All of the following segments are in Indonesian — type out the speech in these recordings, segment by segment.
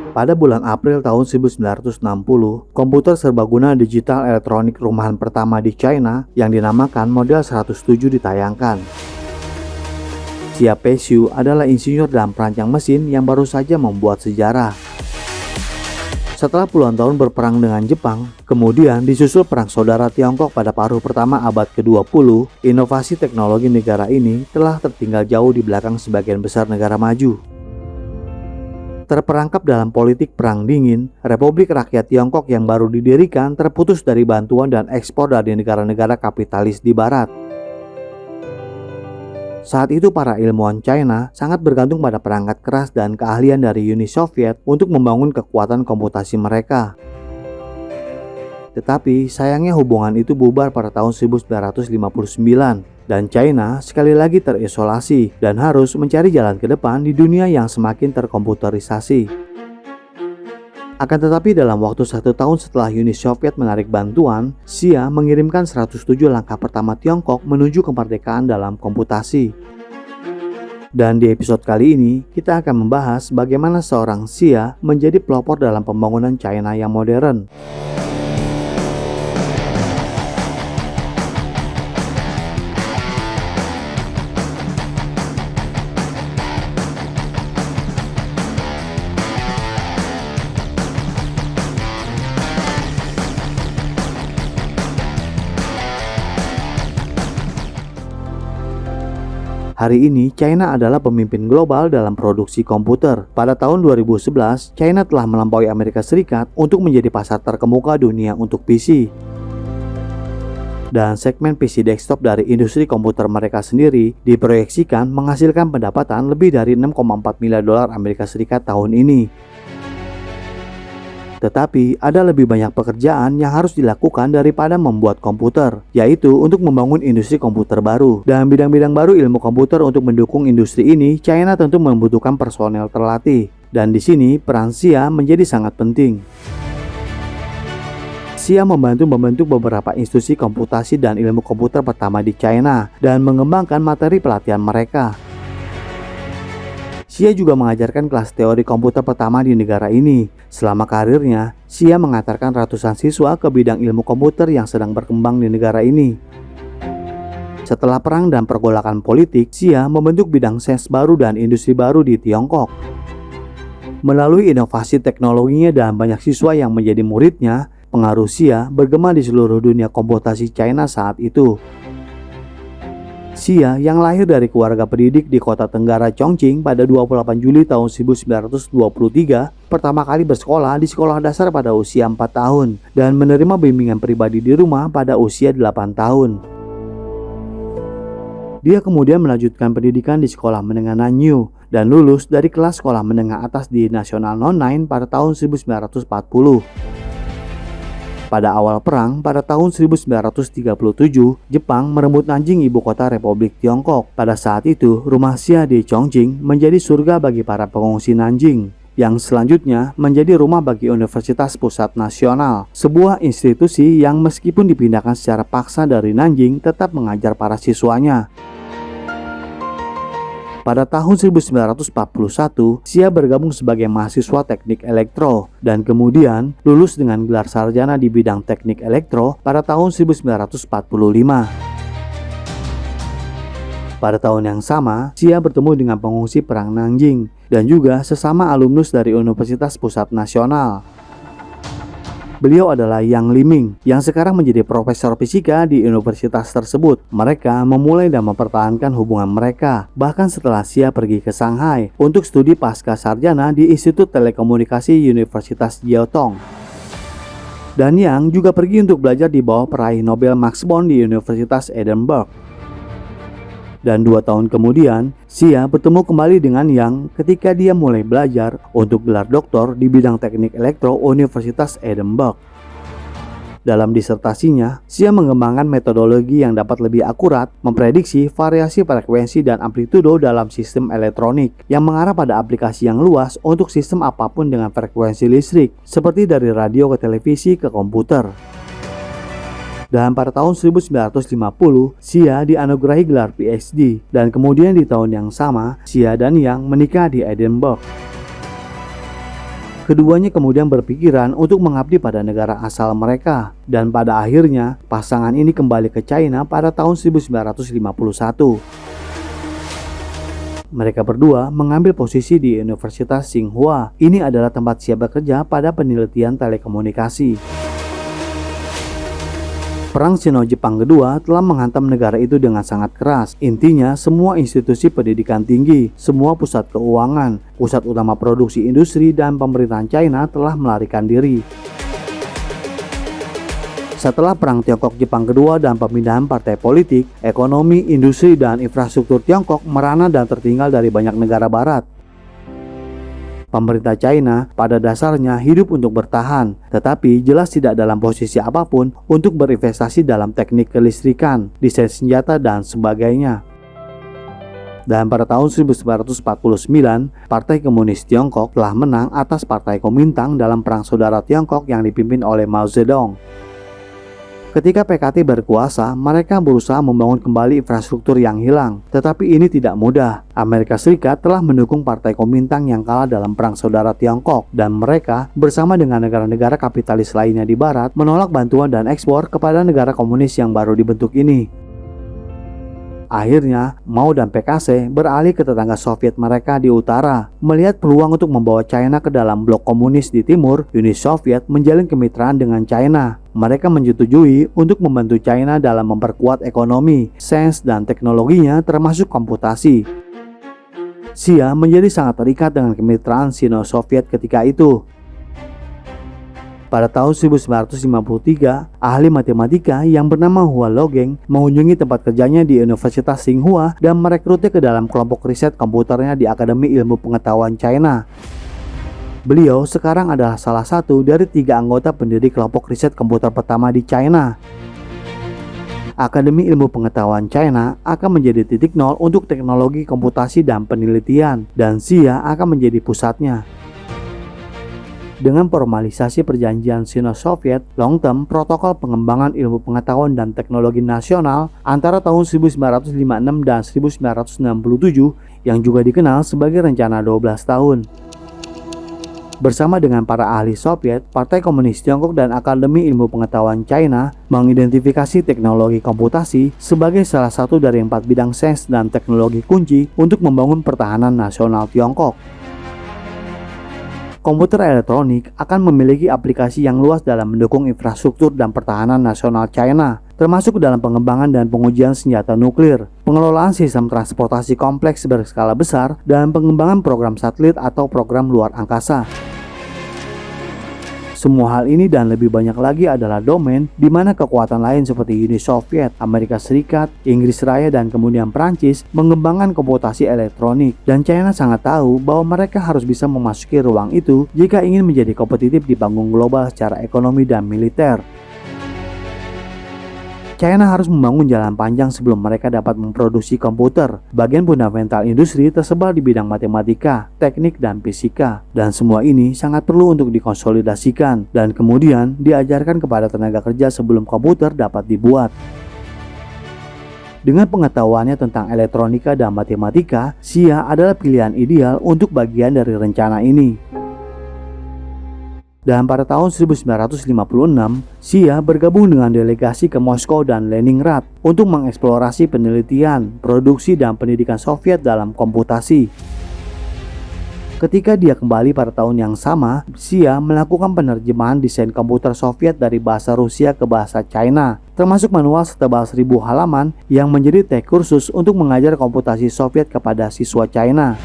Pada bulan April tahun 1960, komputer serbaguna digital elektronik rumahan pertama di China yang dinamakan Model 107 ditayangkan. Xia Peixiu adalah insinyur dan perancang mesin yang baru saja membuat sejarah. Setelah puluhan tahun berperang dengan Jepang, kemudian disusul Perang Saudara Tiongkok pada paruh pertama abad ke-20, inovasi teknologi negara ini telah tertinggal jauh di belakang sebagian besar negara maju. Terperangkap dalam politik Perang Dingin, Republik Rakyat Tiongkok yang baru didirikan terputus dari bantuan dan ekspor dari negara-negara kapitalis di Barat. Saat itu para ilmuwan China sangat bergantung pada perangkat keras dan keahlian dari Uni Soviet untuk membangun kekuatan komputasi mereka. Tetapi sayangnya hubungan itu bubar pada tahun 1959 dan China sekali lagi terisolasi dan harus mencari jalan ke depan di dunia yang semakin terkomputerisasi. Akan tetapi dalam waktu 1 tahun setelah Uni Soviet menarik bantuan, Xia mengirimkan 107 langkah pertama Tiongkok menuju kemerdekaan dalam komputasi. Dan di episode kali ini, kita akan membahas bagaimana seorang Xia menjadi pelopor dalam pembangunan China yang modern. Hari ini, China adalah pemimpin global dalam produksi komputer. Pada tahun 2011, China telah melampaui Amerika Serikat untuk menjadi pasar terkemuka dunia untuk PC. Dan segmen PC desktop dari industri komputer mereka sendiri diproyeksikan menghasilkan pendapatan lebih dari 6,4 miliar dolar Amerika Serikat tahun ini. Tetapi ada lebih banyak pekerjaan yang harus dilakukan daripada membuat komputer, yaitu untuk membangun industri komputer baru. Dan bidang-bidang baru ilmu komputer untuk mendukung industri ini, China tentu membutuhkan personel terlatih. Dan di sini peran Xia menjadi sangat penting. Xia membantu membentuk beberapa institusi komputasi dan ilmu komputer pertama di China dan mengembangkan materi pelatihan mereka. Xia juga mengajarkan kelas teori komputer pertama di negara ini. Selama karirnya, Xia mengantarkan ratusan siswa ke bidang ilmu komputer yang sedang berkembang di negara ini. Setelah perang dan pergolakan politik, Xia membentuk bidang sains baru dan industri baru di Tiongkok. Melalui inovasi teknologinya dan banyak siswa yang menjadi muridnya, pengaruh Xia bergema di seluruh dunia komputasi China saat itu. Xia yang lahir dari keluarga pendidik di kota Tenggara Chongqing pada 28 Juli tahun 1923 pertama kali bersekolah di sekolah dasar pada usia 4 tahun dan menerima bimbingan pribadi di rumah pada usia 8 tahun. Dia kemudian melanjutkan pendidikan di sekolah menengah Nanyu dan lulus dari kelas sekolah menengah atas di National Non-9 pada tahun 1940. Pada awal perang, pada tahun 1937, Jepang merebut Nanjing, ibu kota Republik Tiongkok. Pada saat itu, rumah Xia di Chongqing menjadi surga bagi para pengungsi Nanjing, yang selanjutnya menjadi rumah bagi Universitas Pusat Nasional, sebuah institusi yang meskipun dipindahkan secara paksa dari Nanjing, tetap mengajar para siswanya. Pada tahun 1941, Xia bergabung sebagai mahasiswa teknik elektro dan kemudian lulus dengan gelar sarjana di bidang teknik elektro pada tahun 1945. Pada tahun yang sama, Xia bertemu dengan pengungsi perang Nanjing dan juga sesama alumnus dari Universitas Pusat Nasional. Beliau adalah Yang Liming yang sekarang menjadi profesor fisika di universitas tersebut. Mereka memulai dan mempertahankan hubungan mereka bahkan setelah Xia pergi ke Shanghai untuk studi pasca sarjana di Institut Telekomunikasi Universitas Jiao Tong. Dan Yang juga pergi untuk belajar di bawah peraih Nobel Max Born di Universitas Edinburgh. Dan 2 tahun kemudian, Xia bertemu kembali dengan Yang ketika dia mulai belajar untuk gelar doktor di bidang teknik elektro Universitas Edinburgh. Dalam disertasinya, Xia mengembangkan metodologi yang dapat lebih akurat memprediksi variasi frekuensi dan amplitudo dalam sistem elektronik yang mengarah pada aplikasi yang luas untuk sistem apapun dengan frekuensi listrik, seperti dari radio ke televisi ke komputer. Dan pada tahun 1950, Xia dianugerahi gelar PhD dan kemudian di tahun yang sama, Xia dan Yang menikah di Edinburgh. Keduanya kemudian berpikiran untuk mengabdi pada negara asal mereka, dan pada akhirnya pasangan ini kembali ke China pada tahun 1951. Mereka berdua mengambil posisi di Universitas Tsinghua. Ini adalah tempat Xia bekerja pada penelitian telekomunikasi. Perang Sino-Jepang kedua telah menghantam negara itu dengan sangat keras. Intinya, semua institusi pendidikan tinggi, semua pusat keuangan, pusat utama produksi industri, dan pemerintahan China telah melarikan diri. Setelah Perang Tiongkok-Jepang kedua dan pemindahan partai politik, ekonomi, industri, dan infrastruktur Tiongkok merana dan tertinggal dari banyak negara barat. Pemerintah China pada dasarnya hidup untuk bertahan, tetapi jelas tidak dalam posisi apapun untuk berinvestasi dalam teknik kelistrikan, desain senjata, dan sebagainya. Dan pada tahun 1949, Partai Komunis Tiongkok telah menang atas Partai Kuomintang dalam Perang Saudara Tiongkok yang dipimpin oleh Mao Zedong. Ketika PKT berkuasa, mereka berusaha membangun kembali infrastruktur yang hilang. Tetapi ini tidak mudah. Amerika Serikat telah mendukung Partai Kuomintang yang kalah dalam Perang Saudara Tiongkok, dan mereka bersama dengan negara-negara kapitalis lainnya di barat menolak bantuan dan ekspor kepada negara komunis yang baru dibentuk ini. Akhirnya, Mao dan PKC beralih ke tetangga Soviet mereka di utara. Melihat peluang untuk membawa China ke dalam blok komunis di timur, Uni Soviet menjalin kemitraan dengan China. Mereka menyetujui untuk membantu China dalam memperkuat ekonomi, sains, dan teknologinya termasuk komputasi. Xia menjadi sangat terikat dengan kemitraan Sino-Soviet ketika itu. Pada tahun 1953, ahli matematika yang bernama Hua Logeng mengunjungi tempat kerjanya di Universitas Tsinghua dan merekrutnya ke dalam kelompok riset komputernya di Akademi Ilmu Pengetahuan China. Beliau sekarang adalah salah satu dari 3 anggota pendiri kelompok riset komputer pertama di China. Akademi Ilmu Pengetahuan China akan menjadi titik nol untuk teknologi komputasi dan penelitian, dan Xia akan menjadi pusatnya. Dengan formalisasi perjanjian Sino-Soviet Long Term Protokol Pengembangan Ilmu Pengetahuan dan Teknologi Nasional antara tahun 1956 dan 1967 yang juga dikenal sebagai Rencana 12 tahun. Bersama dengan para ahli Soviet, Partai Komunis Tiongkok dan Akademi Ilmu Pengetahuan China mengidentifikasi teknologi komputasi sebagai salah satu dari 4 bidang sains dan teknologi kunci untuk membangun pertahanan nasional Tiongkok. Komputer elektronik akan memiliki aplikasi yang luas dalam mendukung infrastruktur dan pertahanan nasional China, termasuk dalam pengembangan dan pengujian senjata nuklir, pengelolaan sistem transportasi kompleks berskala besar, dan pengembangan program satelit atau program luar angkasa. Semua hal ini dan lebih banyak lagi adalah domain di mana kekuatan lain seperti Uni Soviet, Amerika Serikat, Inggris Raya, dan kemudian Prancis mengembangkan komputasi elektronik. Dan China sangat tahu bahwa mereka harus bisa memasuki ruang itu jika ingin menjadi kompetitif di panggung global secara ekonomi dan militer. China harus membangun jalan panjang sebelum mereka dapat memproduksi komputer. Bagian fundamental industri tersebar di bidang matematika, teknik, dan fisika. Dan semua ini sangat perlu untuk dikonsolidasikan dan kemudian diajarkan kepada tenaga kerja sebelum komputer dapat dibuat. Dengan pengetahuannya tentang elektronika dan matematika, Xia adalah pilihan ideal untuk bagian dari rencana ini. Dan pada tahun 1956, Xia bergabung dengan delegasi ke Moskow dan Leningrad untuk mengeksplorasi penelitian, produksi, dan pendidikan Soviet dalam komputasi. Ketika dia kembali pada tahun yang sama, Xia melakukan penerjemahan desain komputer Soviet dari bahasa Rusia ke bahasa China, termasuk manual setebal 1000 halaman yang menjadi teks kursus untuk mengajar komputasi Soviet kepada siswa China.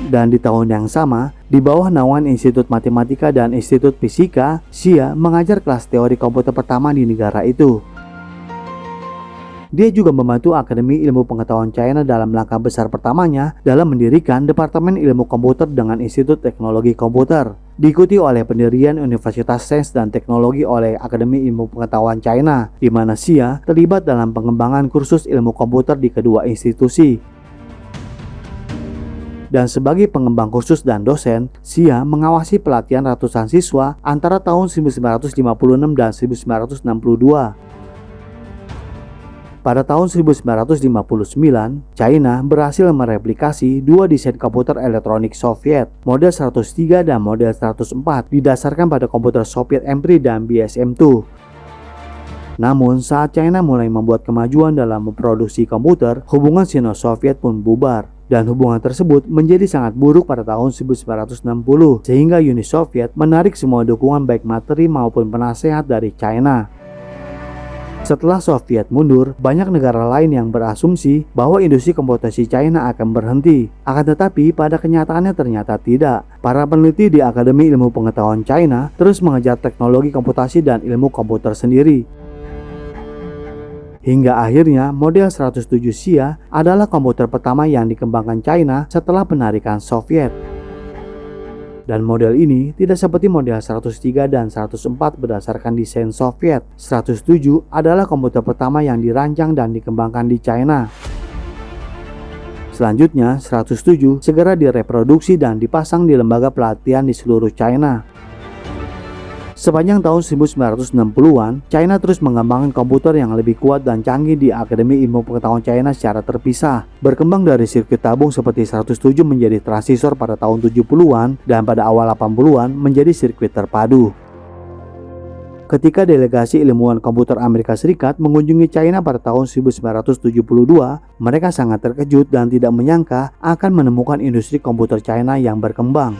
Dan di tahun yang sama, di bawah naungan Institut Matematika dan Institut Fisika, Xia mengajar kelas teori komputer pertama di negara itu. Dia juga membantu Akademi Ilmu Pengetahuan China dalam langkah besar pertamanya dalam mendirikan Departemen Ilmu Komputer dengan Institut Teknologi Komputer, diikuti oleh pendirian Universitas Sains dan Teknologi oleh Akademi Ilmu Pengetahuan China, di mana Xia terlibat dalam pengembangan kursus ilmu komputer di kedua institusi. Dan sebagai pengembang kursus dan dosen, Xia mengawasi pelatihan ratusan siswa antara tahun 1956 dan 1962. Pada tahun 1959, China berhasil mereplikasi dua desain komputer elektronik Soviet, model 103 dan model 104, didasarkan pada komputer Soviet M3 dan BSM-2. Namun, saat China mulai membuat kemajuan dalam memproduksi komputer, hubungan Sino-Soviet pun bubar. Dan hubungan tersebut menjadi sangat buruk pada tahun 1960, sehingga Uni Soviet menarik semua dukungan baik materi maupun penasehat dari China. Setelah Soviet mundur, banyak negara lain yang berasumsi bahwa industri komputasi China akan berhenti. Akan tetapi, pada kenyataannya ternyata tidak. Para peneliti di Akademi Ilmu Pengetahuan China terus mengejar teknologi komputasi dan ilmu komputer sendiri. Hingga akhirnya model 107 Xia adalah komputer pertama yang dikembangkan China setelah penarikan Soviet. Dan model ini tidak seperti model 103 dan 104 berdasarkan desain Soviet. 107 adalah komputer pertama yang dirancang dan dikembangkan di China. Selanjutnya, 107 segera direproduksi dan dipasang di lembaga pelatihan di seluruh China. Sepanjang tahun 1960-an, China terus mengembangkan komputer yang lebih kuat dan canggih di Akademi Ilmu Pengetahuan China secara terpisah. Berkembang dari sirkuit tabung seperti 107 menjadi transistor pada tahun 70-an dan pada awal 80-an menjadi sirkuit terpadu. Ketika delegasi ilmuwan komputer Amerika Serikat mengunjungi China pada tahun 1972, mereka sangat terkejut dan tidak menyangka akan menemukan industri komputer China yang berkembang.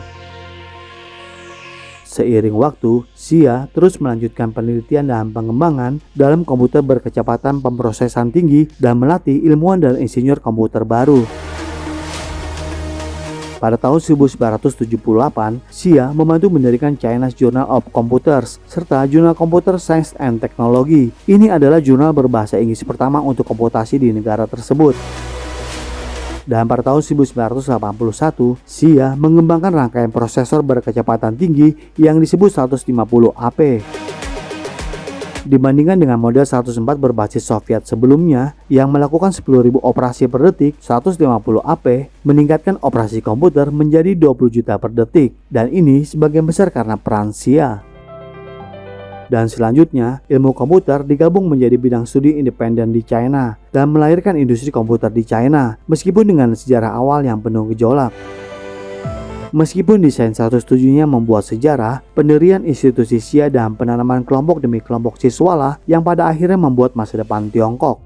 Seiring waktu, Xia terus melanjutkan penelitian dan pengembangan dalam komputer berkecepatan pemrosesan tinggi dan melatih ilmuwan dan insinyur komputer baru. Pada tahun 1978, Xia membantu mendirikan China's Journal of Computers serta Jurnal Computer Science and Technology. Ini adalah jurnal berbahasa Inggris pertama untuk komputasi di negara tersebut. Dan pada tahun 1981, Xia mengembangkan rangkaian prosesor berkecepatan tinggi yang disebut 150 AP. Dibandingkan dengan model 104 berbasis Soviet sebelumnya yang melakukan 10.000 operasi per detik, 150 AP meningkatkan operasi komputer menjadi 20 juta per detik. Dan ini sebagian besar karena peran Xia. Dan selanjutnya, ilmu komputer digabung menjadi bidang studi independen di China dan melahirkan industri komputer di China, meskipun dengan sejarah awal yang penuh gejolak. Meskipun desain 107-nya membuat sejarah, pendirian institusi Xia dan penanaman kelompok demi kelompok siswalah yang pada akhirnya membuat masa depan Tiongkok.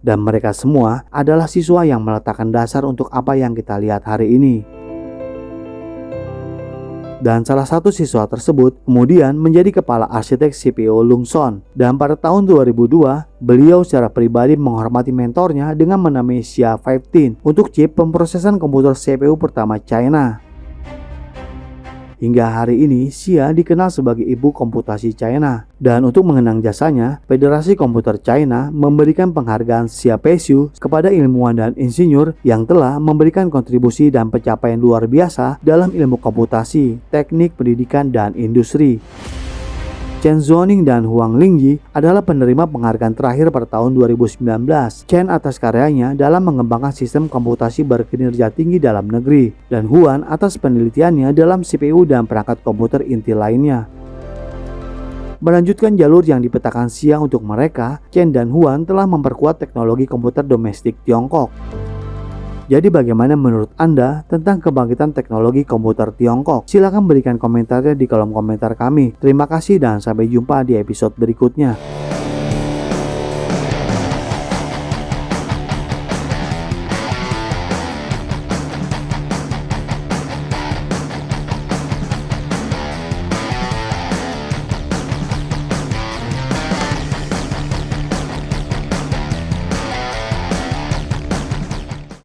Dan mereka semua adalah siswa yang meletakkan dasar untuk apa yang kita lihat hari ini. Dan salah satu siswa tersebut kemudian menjadi kepala arsitek CPU Lungson. Dan pada tahun 2002, beliau secara pribadi menghormati mentornya dengan menamai Xia 15 untuk chip pemrosesan komputer CPU pertama China. Hingga hari ini, Xia dikenal sebagai ibu komputasi China. Dan untuk mengenang jasanya, Federasi Komputer China memberikan penghargaan Xia Peixiu kepada ilmuwan dan insinyur yang telah memberikan kontribusi dan pencapaian luar biasa dalam ilmu komputasi, teknik, pendidikan, dan industri. Chen Zuoning dan Huang Lingyi adalah penerima penghargaan terakhir pada tahun 2019. Chen atas karyanya dalam mengembangkan sistem komputasi berkinerja tinggi dalam negeri, dan Huang atas penelitiannya dalam CPU dan perangkat komputer inti lainnya. Melanjutkan jalur yang dipetakan Xia untuk mereka, Chen dan Huang telah memperkuat teknologi komputer domestik Tiongkok. Jadi bagaimana menurut Anda tentang kebangkitan teknologi komputer Tiongkok? Silahkan berikan komentarnya di kolom komentar kami. Terima kasih dan sampai jumpa di episode berikutnya.